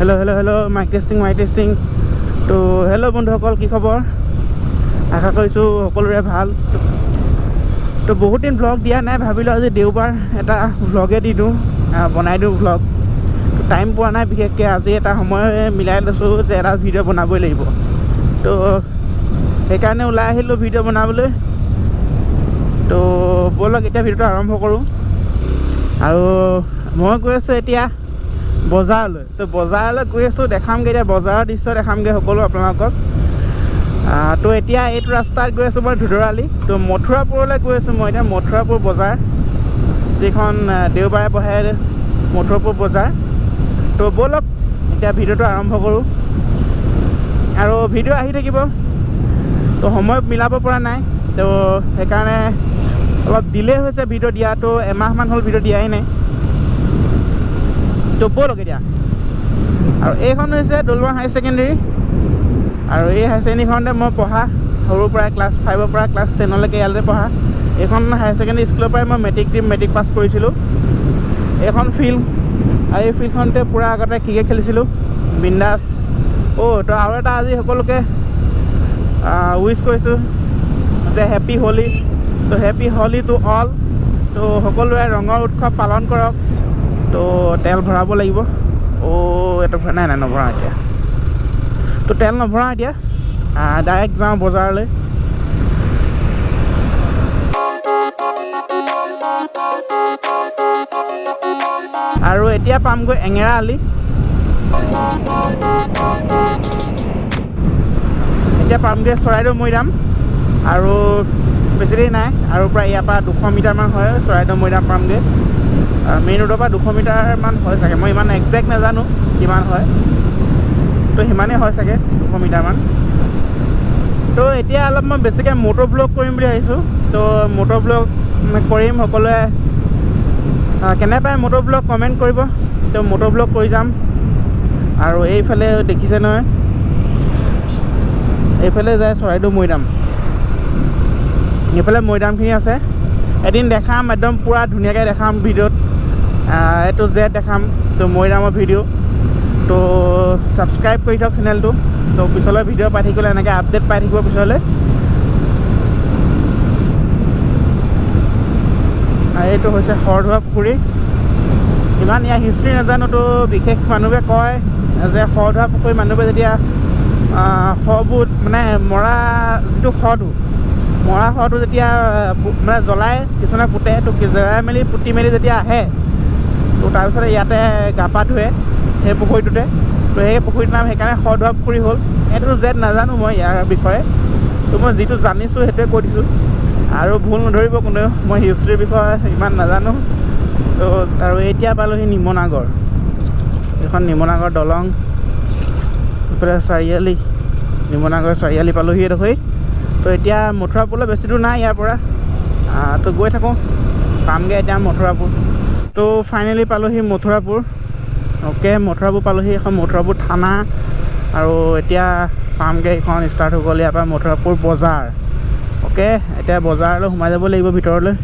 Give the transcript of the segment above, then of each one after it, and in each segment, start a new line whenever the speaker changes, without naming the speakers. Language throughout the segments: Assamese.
हेलो हेलो हेलो माइक टेस्टिং तो हेलो बंधुসকল কি খবৰ আশা কৰিছোঁ সকলোৰে ভাল তো বহুত দিন ব্লগ দিয়া নাই ভাবিলোঁ আজি দেওবাৰ এটা ব্লগে দি দিওঁ বনাই দিওঁ ব্লগ টাইম পোৱা নাই বিশেষকৈ আজি এটা সময় মিলাই লৈছোঁ যে এটা ভিডিঅ' বনাবই লাগিব তো সেইকাৰণে ওলাই আহিলোঁ ভিডিঅ' বনাবলৈ তো ব'লক এতিয়া ভিডিঅ'টো আৰম্ভ কৰোঁ আৰু মই গৈ আছোঁ এতিয়া বজাৰলৈ তো বজাৰলৈ গৈ আছোঁ দেখামগৈ এতিয়া বজাৰৰ দৃশ্য দেখামগৈ সকলো আপোনালোকক তো এতিয়া এইটো ৰাস্তাত গৈ আছোঁ মই ধুধৰালি তো মথুৰাপুৰলৈ গৈ আছোঁ মই এতিয়া মথুৰাপুৰ বজাৰ যিখন দেওবাৰে বহে মথুৰাপুৰ বজাৰ তো ব'লক এতিয়া ভিডিঅ'টো আৰম্ভ কৰোঁ আৰু ভিডিঅ' আহি থাকিব তো সময় মিলাব পৰা নাই তো সেইকাৰণে অলপ ডিলে হৈছে ভিডিঅ' দিয়াটো এমাহমান হ'ল ভিডিঅ' দিয়াই নাই তো ব'লক এতিয়া আৰু এইখন হৈছে দলুৱা হাই ছেকেণ্ডেৰী আৰু এই হাই ছেকেণ্ডেৰীখনতে মই পঢ়া সৰুৰ পৰা ক্লাছ 5ৰ পৰা ক্লাছ 10লৈকে ইয়াতে পঢ়া এইখন হাই ছেকেণ্ডেৰী স্কুলৰ পৰাই মই মেট্ৰিক পাছ কৰিছিলোঁ এইখন ফিল্ড আৰু এই ফিল্ডখনতে পূৰা আগতে ক্ৰিকেট খেলিছিলোঁ বিন্দাছ তো আৰু এটা আজি সকলোকে উইচ কৰিছোঁ যে হেপী হোলী তো হেপী হোলী টু অল তো সকলোৱে ৰঙৰ উৎসৱ পালন কৰক তো তেল ভৰাব লাগিব এইটো নাই নভৰাওঁ এতিয়া তো তেল নভৰাওঁ এতিয়া ডাইৰেক্ট যাওঁ বজাৰলৈ আৰু এতিয়া পামগৈ এঙেৰা আলি এতিয়া পামগৈ চৰাইদেউ মৈদাম আৰু বেছি দেৰি নাই আৰু প্ৰায় ইয়াৰ পৰা 200 মিটাৰমান হয় চৰাইদেউ মৈদাম পামগৈ মেইন ৰোডৰ পৰা 200 মিটাৰমান হয় চাগে মই ইমান একজেক্ট নাজানো কিমান হয় তো সিমানেই হয় চাগে 200 মিটাৰমান তো এতিয়া অলপ মই বেছিকৈ মটৰ ব্লগ কৰিম বুলি ভাবিছোঁ তো মটৰ ব্লগ কৰিম সকলোৱে কেনে পায় মটৰ ব্লগ কমেণ্ট কৰিব তো মটৰ ব্লগ কৰি যাম আৰু এইফালে দেখিছে নহয় এইফালে যায় চৰাইদেউ মৈদাম এইফালে মৈদামখিনি আছে এদিন দেখাম একদম পূৰা ধুনীয়াকৈ দেখাম ভিডিঅ'ত এইটো জেড দেখাম তো মৈদামৰ ভিডিঅ' তো ছাবস্ক্ৰাইব কৰি থওক চেনেলটো তো পিছলৈ ভিডিঅ' পাই থাকিবলৈ এনেকৈ আপডেট পাই থাকিব পিছলৈ এইটো হৈছে শৰধোৱা পুখুৰী ইমান ইয়াৰ হিষ্ট্ৰী নাজানো তো বিশেষ মানুহে কয় যে শৰধোৱা পুখুৰী মানুহে যেতিয়া শবোৰ মানে মৰা যিটো মৰা শটো যেতিয়া মানে জ্বলাই কিছুমানে পুতে তো জ্বলাই মেলি পুতি মেলি যেতিয়া আহে তো তাৰপিছতে ইয়াতে গা পা ধুৱে সেই পুখুৰীটোতে তো সেই পুখুৰীটোৰ নাম সেইকাৰণে শৰধোৱা পুখুৰী হ'ল এইটো জেড নাজানো মই ইয়াৰ বিষয়ে তো মই যিটো জানিছোঁ সেইটোৱে কৈ দিছোঁ আৰু ভুল নধৰিব কোনেও মই হিষ্ট্ৰীৰ বিষয়ে ইমান নাজানো তো আৰু এতিয়া পালোঁহি নিমনাগৰ এইখন নিমনাগৰ দলং এইফালে চাৰিআলি নিমনাগৰ চাৰিআলি পালোঁহি এডোখৰি তো এতিয়া মথুৰাপুৰলৈ বেছি দূৰ নাই ইয়াৰ পৰা তো গৈ থাকোঁ পামগৈ এতিয়া মথুৰাপুৰ তো ফাইনেলি পালোঁহি মথুৰাপুৰ অ'কে মথুৰাপুৰ পালোঁহি এখন মথুৰাপুৰ থানা আৰু এতিয়া পামগৈ এইখন ষ্টাৰ্ট হৈ গ'ল ইয়াৰ পৰা মথুৰাপুৰ বজাৰ অ'কে এতিয়া বজাৰলৈ সোমাই যাব লাগিব ভিতৰলৈ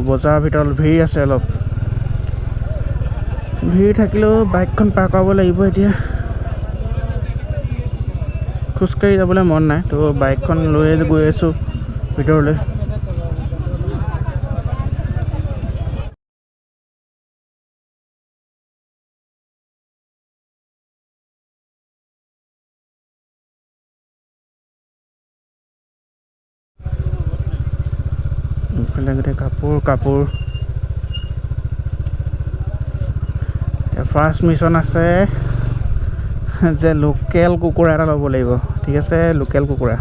বজাৰৰ ভিতৰত ভিৰ আছে অলপ ভিৰ থাকিলেও বাইকখন পাৰ কৰাব লাগিব এতিয়া খোজকাঢ়ি যাবলৈ মন নাই তো বাইকখন লৈয়ে গৈ আছোঁ ভিতৰলৈ এইফালে গোটেই কাপোৰ ফাৰ্ষ্ট মিছন আছে যে লোকেল কুকুৰা এটা ল'ব লাগিব ঠিক আছে লোকেল কুকুৰা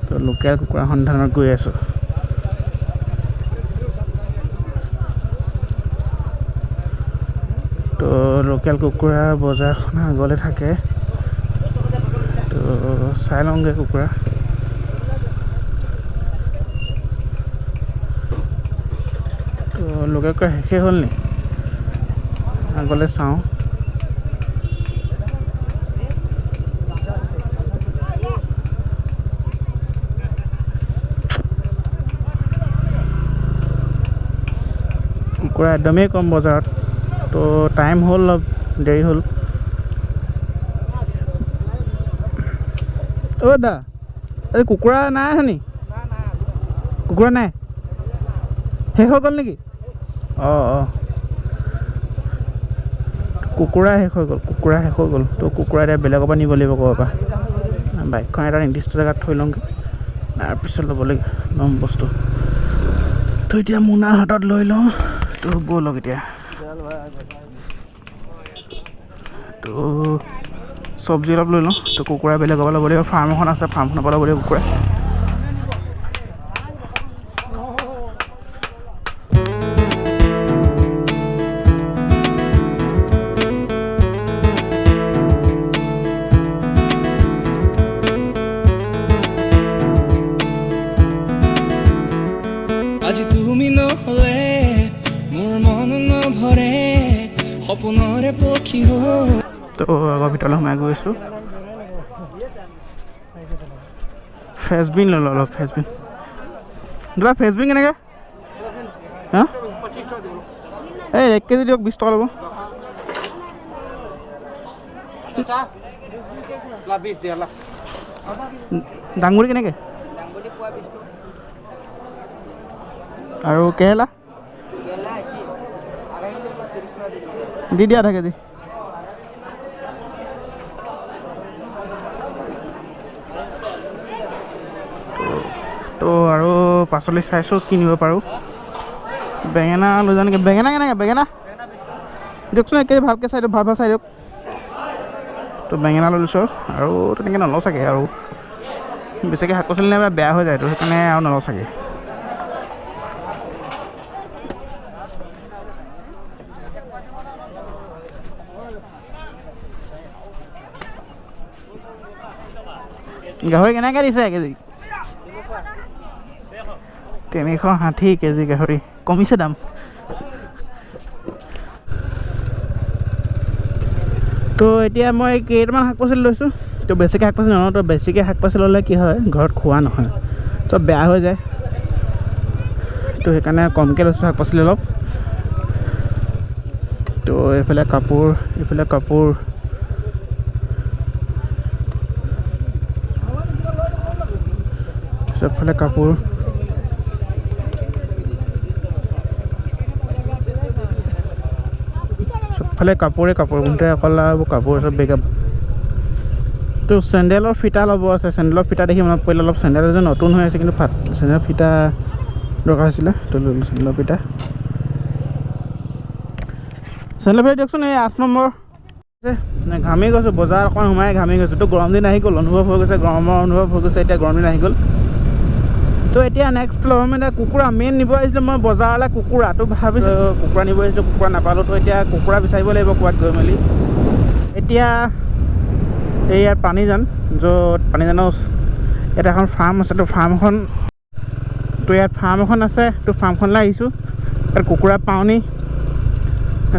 তো লোকেল কুকুৰা সন্ধানত গৈ আছোঁ তো লোকেল কুকুৰা বজাৰখন আগলৈ থাকে তো চাই লওঁগৈ কুকুৰা তো লোকেল কুকুৰা শেষেই হ'ল নি আগলৈ চাওঁ। কুকুৰা একদমেই কম বজাৰত, তো টাইম হ'ল, অলপ দেৰি হ'ল। অ' দা, এই কুকুৰা নাই আহে নি? কুকুৰা নাই, শেষ হৈ গ'ল নেকি? অঁ কুকুৰা শেষ হৈ গ'ল, তো কুকুৰা এতিয়া বেলেগৰ পৰা নিব লাগিব ক'ৰবাৰ পৰা। বাইকখন এটা নিৰ্দিষ্ট জেগাত থৈ লওঁগৈ, তাৰপিছত ল'ম বস্তু। তো এতিয়া মোনা হাতত লৈ লওঁ, তো ব'লক এতিয়া। তো চব্জি অলপ লৈ লওঁ, তো কুকুৰা বেলেগৰ পৰা ল'ব লাগিব। ফাৰ্ম এখন আছে, ফাৰ্মখনৰ পৰা ল'ব লাগিব কুকুৰা।
আজি তুমি নহ'লে মোৰ মন নভৰে, সপোনৰে পক্ষী হৈ।
তো আগৰ ভিতৰলৈ সোমাই গৈছোঁ। ফ্ৰেঞ্চবিন ল'লোঁ অলপ, ফ্ৰেঞ্চবিন দাদা। ফ্ৰেঞ্চবিন কেনেকৈ? হা, এই 1 কেজি দিয়ক, 20 টকা ল'ব। ডাংবুৰি কেনেকৈ? আৰু কেৰেলা দি দিয়া আধা কেজি। তো আৰু পাচলি চাইছোঁ কি নিব পাৰোঁ। বেঙেনা লৈ যাওঁ নেকি? বেঙেনা কেনেকৈ? বেঙেনা দিয়কচোন 1 কেজি, ভালকৈ চাই দিয়ক, ভাল চাই দিয়ক। তো বেঙেনা লৈ লৈছোঁ, আৰু তেনেকৈ নলওঁ চাগে। আৰু বেছিকৈ শাক পাচলি নাই, বেয়া হৈ যায়, তো সেইকাৰণে আৰু নলওঁ চাগে। গাহৰি কেনেকৈ দিছে 1 কেজি? 360 কেজি গাহৰি, কমিছে দাম। তো এতিয়া মই কেইটামান শাক পাচলি লৈছোঁ। তো বেছিকৈ শাক পাচলি নলওঁ, তো বেছিকৈ শাক পাচলি ল'লে কি হয়, ঘৰত খোৱা নহয়, চব বেয়া হৈ যায়। তো সেইকাৰণে কমকৈ লৈছোঁ শাক পাচলি অলপ। তো এইফালে কাপোৰ, চবফালে কাপোৰ। চবফালে কাপোৰে কাপোৰ, গোটেই অকল কাপোৰ চব বেগা। তো চেণ্ডেলৰ ফিটা ল'ব আছে। চেণ্ডেলৰ ফিটা দেখি মনত পৰিলে, অলপ চেণ্ডেল যে নতুন হৈ আছে, কিন্তু চেণ্ডেলৰ ফিটা দৰকাৰ হৈছিলে, তো লৈ ল'লোঁ চেণ্ডেলৰ ফিটা। চেণ্ডেলৰ ফিটা দিয়কচোন, এই 8 নম্বৰ। ঘামি গৈছোঁ, বজাৰ অকণ সোমাই ঘামি গৈছোঁ। তো গৰম দিন আহি গ'ল, অনুভৱ হৈ গৈছে, গৰমৰ অনুভৱ হৈ গৈছে। এতিয়া গৰম দিন আহি গ'ল। তো এতিয়া নেক্সট ল'ম এতিয়া কুকুৰা। মেইন নিব আহিছিলোঁ মই বজাৰলৈ কুকুৰা। তো ভাবিছোঁ কুকুৰা নিব আহিছিলোঁ, কুকুৰা নাপালোঁ। তো এতিয়া কুকুৰা বিচাৰিব লাগিব ক'ৰবাত গৈ মেলি। এতিয়া এই ইয়াত পানীজান, য'ত পানীজানৰ ইয়াত এখন ফাৰ্ম আছে। তো ফাৰ্মখন, তো ইয়াত ফাৰ্ম এখন আছে। তো ফাৰ্মখনলৈ আহিছোঁ, ইয়াত কুকুৰা পাওঁনি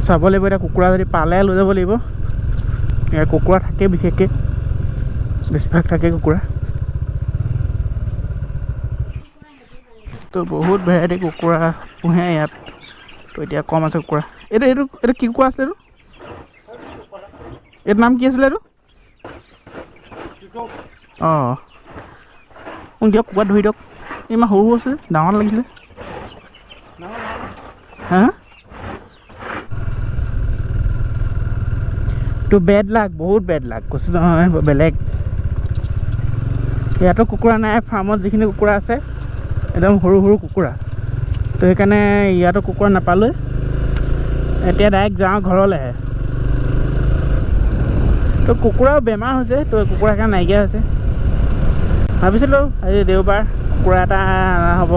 চাব লাগিব। এতিয়া কুকুৰা যদি পালে লৈ যাব লাগিব। ইয়াত কুকুৰা থাকে, বিশেষকৈ বেছিভাগ থাকে কুকুৰা। তো বহুত ভেৰাইটি কুকুৰা পোহে ইয়াত। তো এতিয়া কম আছে কুকুৰা। এইটো কি কুকুৰা আছিলে? এইটো নাম কি আছিলে? অঁ মোক দিয়ক, কুকুৰা ধৰি দিয়ক। ইমান সৰু আছে, ডাঙৰ লাগিছিলে। হা, তো বেড লাক, বহুত বেড লাক কৈছোঁ নহয়, বেলেগ। ইয়াতো কুকুৰা নাই। ফাৰ্মত যিখিনি কুকুৰা আছে একদম সৰু সৰু কুকুৰা। তো সেইকাৰণে ইয়াতো কুকুৰা নাপালোঁ। এতিয়া ডাইৰেক্ট যাওঁ ঘৰলৈহে। তো কুকুৰাও বেমাৰ হৈছে, তো কুকুৰা সেইকাৰণে নাইকিয়া হৈছে। ভাবিছিলোঁ আজি দেওবাৰ কুকুৰা এটা অনা হ'ব,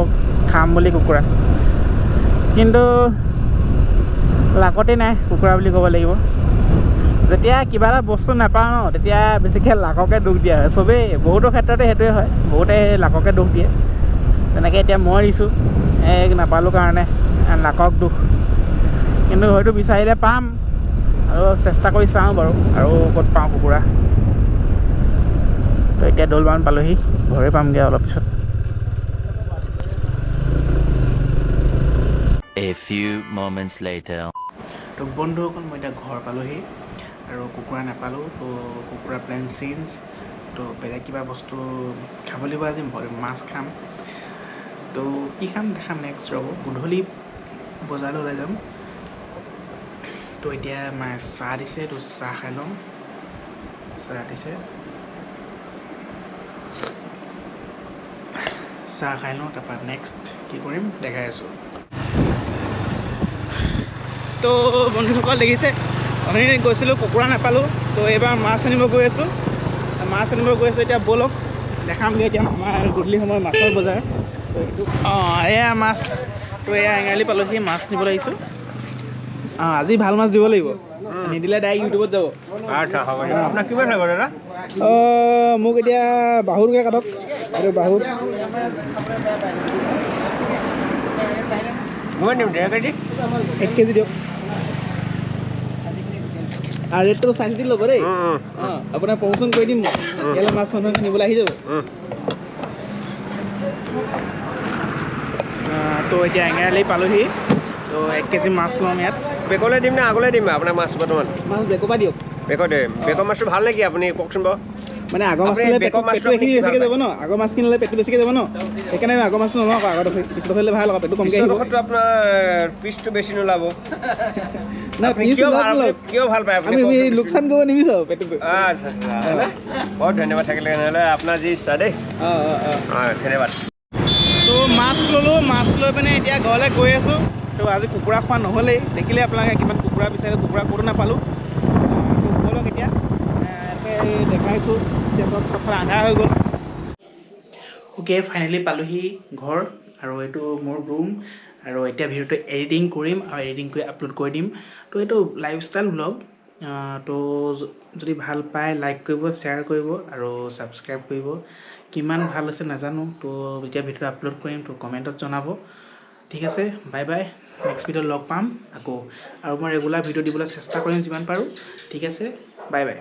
খাম বুলি কুকুৰা, কিন্তু লাকতে নাই কুকুৰা বুলি ক'ব লাগিব। যেতিয়া কিবা এটা বস্তু নাপাওঁ ন, তেতিয়া বেছিকৈ লাককে দুখ দিয়া হয়। চবেই বহুতৰ ক্ষেত্ৰতে সেইটোৱে হয়, বহুতে লাককে দুখ দিয়ে। তেনেকৈ এতিয়া মই দিছোঁ নাপালোঁ কাৰণে লাকক দুখ। কিন্তু হয়তো বিচাৰিলে পাম, আৰু চেষ্টা কৰি চাওঁ বাৰু আৰু ক'ত পাওঁ কুকুৰা। তো এতিয়া দৌলবাগান পালোহি, ঘৰে পামগৈ অলপ পিছত।
A few moments later.
তো বন্ধুসকল মই এতিয়া ঘৰ পালোহি আৰু কুকুৰা নাপালোঁ। তো কুকুৰা প্লেন চেঞ্জ। তো বেলেগ কিবা বস্তু খাব লাগিব আজি, মাছ খাম। তো কি খাম দেখাম নেক্সট, ৰ'ব গধূলি বজাৰলৈ ওলাই যাম। তো এতিয়া মায়ে চাহ দিছে, তো চাহ খাই লওঁ। চাহ দিছে, চাহ খাই লওঁ, তাৰপৰা নেক্সট কি কৰিম দেখাই আছোঁ। তো বন্ধুসকল দেখিছে, আমি গৈছিলোঁ কুকুৰা নাপালোঁ। তো এইবাৰ মাছ আনিব গৈ আছোঁ, এতিয়া ব'লক দেখামগৈ। এতিয়া আমাৰ গধূলি সময় মাছৰ বজাৰ। তো এইটো এয়া মাছ। তো এয়া এঙাৰলি পালোহি, মাছ নিবলৈ আহিছোঁ। আজি ভাল মাছ দিব লাগিব, নিদিলে ডাইৰেক্ট ইউটিউবত যাব।
আচ্ছা হ'ব দিয়ক। আপোনাক কিমান লাগিব দাদা?
মোক এতিয়া বাহুটোকে কাটক, এইটো বাহু
মই দিম 1.5 কেজি।
1 কেজি দিয়ক। আৰু ৰেটটো চাই চিতি ল'ব দেই। আপোনাৰ প্ৰমোশ্যন কৰি দিম, ইয়ালৈ মাছ মানুহে নিবলৈ আহি যাব। তো এতিয়া এঙাৰলি পালোহি। তো 1 কেজি মাছ ল'ম ইয়াত।
বেকলৈ দিম নে আগলৈ দিম আপোনাক মাছ? বৰ্তমান
মাছ বেকৰ পৰা দিয়ক।
বেকত দিম। বেকৰ মাছটো ভাল নেকি আপুনি কওকচোন বাৰু?
মানে আগৰ মাছ ল'লে পেটটো এইখিনি বেছিকৈ যাব ন, আগৰ মাছখিনি ল'লে পেটটো বেছিকৈ যাব ন, সেইকাৰণে আগৰ মাছটো নলওঁ আকৌ। আগত পিছত হ'লে ভাল আকৌ, পেটটো কমকৈ আহিব।
পিছৰডোখৰতো আপোনাৰ পিচটো বেছি নোলাব।
নাই
আপুনি
পিছ
কিয় ভাল পায় আপুনি?
আমি লোকচান কৰিব নিবিচাৰোঁ পেটটো।
আচ্ছা আচ্ছা, বহুত ধন্যবাদ থাকিলে তেনেহ'লে, আপোনাৰ যি ইচ্ছা দেই। ধন্যবাদ।
তো মাছ ল'লোঁ, মাছ লৈ পিনে এতিয়া ঘৰলৈ গৈ আছোঁ। তো আজি কুকুৰা খোৱা নহ'লেই, দেখিলে আপোনালোকে কিমান কুকুৰা বিচাৰিলোঁ, কুকুৰা ক'তো নাপালোঁ। তো ব'লক এতিয়া দেখাইছোঁ। এতিয়া চবফালে আন্ধাৰ হৈ গ'ল। অ'কে, ফাইনেলি পালোহি ঘৰ, আৰু এইটো মোৰ ৰুম। আৰু এতিয়া ভিডিঅ'টো এডিটিং কৰিম আৰু এডিটিং কৰি আপলোড কৰি দিম। তো এইটো লাইফষ্টাইল ব্লগ। তো যদি ভাল পায় লাইক কৰিব, শ্বেয়াৰ কৰিব আৰু ছাবস্ক্ৰাইব কৰিব। কিমান ভাল হৈছে নাজানো, তো যেতিয়া ভিডিঅ'টো আপলোড কৰিম তো কমেণ্টত জনাব। ঠিক আছে, বাই বাই। নেক্সট ভিডিঅ'ত লগ পাম আকৌ, আৰু মই ৰেগুলাৰ ভিডিঅ' দিবলৈ চেষ্টা কৰিম যিমান পাৰোঁ। ঠিক আছে, বাই বাই।